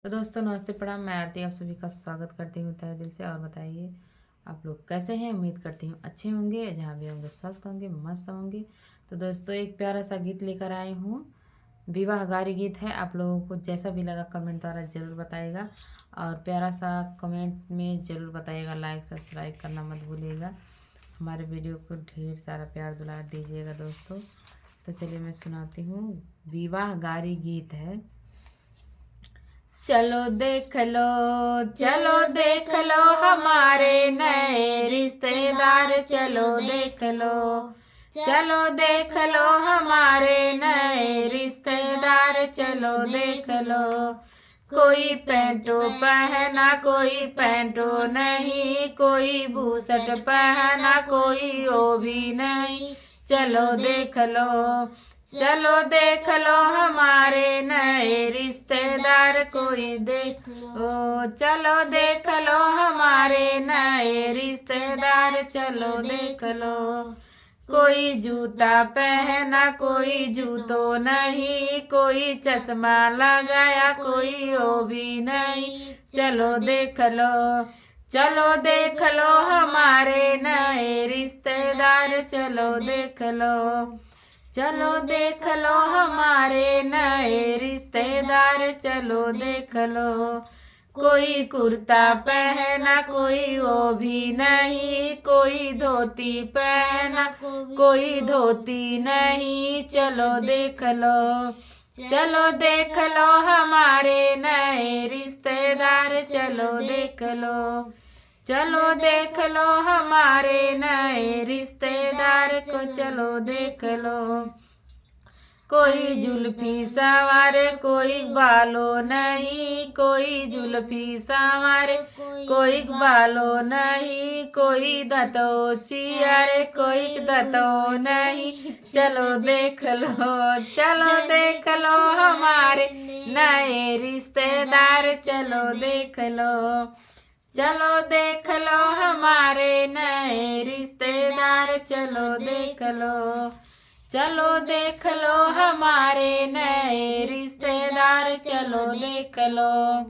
तो दोस्तों नमस्ते प्रणाम, मैं आरती आप सभी का स्वागत करती हूँ तहे दिल से। और बताइए आप लोग कैसे हैं। उम्मीद करती हूँ अच्छे होंगे, जहाँ भी होंगे स्वस्थ होंगे, मस्त होंगे। तो दोस्तों एक प्यारा सा गीत लेकर आई हूँ, विवाहगारी गीत है। आप लोगों को जैसा भी लगा कमेंट द्वारा ज़रूर बताइएगा, और प्यारा सा कमेंट में ज़रूर बताइएगा। लाइक सब्सक्राइब करना मत भूलिएगा। हमारे वीडियो को ढेर सारा प्यार दुलार दीजिएगा दोस्तों। तो चलिए मैं सुनाती हूँ, विवाहगारी गीत है। चलो देख लो, चलो देख लो हमारे नए रिश्तेदार। चलो देख लो, चलो देख लो हमारे नए रिश्तेदार। चलो देख लो, कोई पैंटो पहना कोई पैंटो नहीं, कोई बूसट पहना कोई वो भी नहीं। चलो देख लो, चलो देख लो हमारे नए रिश्तेदार। कोई देख लो, चलो देख लो हमारे नए रिश्तेदार। चलो देख लो, कोई जूता पहना कोई जूतो नहीं, कोई चश्मा लगाया कोई वो भी नहीं। चलो देख लो, चलो देख लो हमारे नए रिश्तेदार। चलो देख लो, चलो देख लो हमारे नए रिश्तेदार। चलो देख लो, कोई कुर्ता पहना कोई वो भी नहीं, कोई धोती पहना कोई धोती नहीं। चलो देख लो, चलो देख लो हमारे नए रिश्तेदार। चलो देख लो, चलो देख लो हमारे नए रिश्तेदार को। चलो देख लो, कोई जुल्फी संवारे कोई बालों नहीं, कोई जुल्फी संवारे कोई बालों नहीं, कोई दतो चियारे कोई दतो नहीं। चलो देख लो, चलो देख लो हमारे नए रिश्तेदार। चलो देख लो, चलो देख लो हमारे नए रिश्तेदार। चलो देख लो, चलो देख लो हमारे नए रिश्तेदार। चलो देख लो।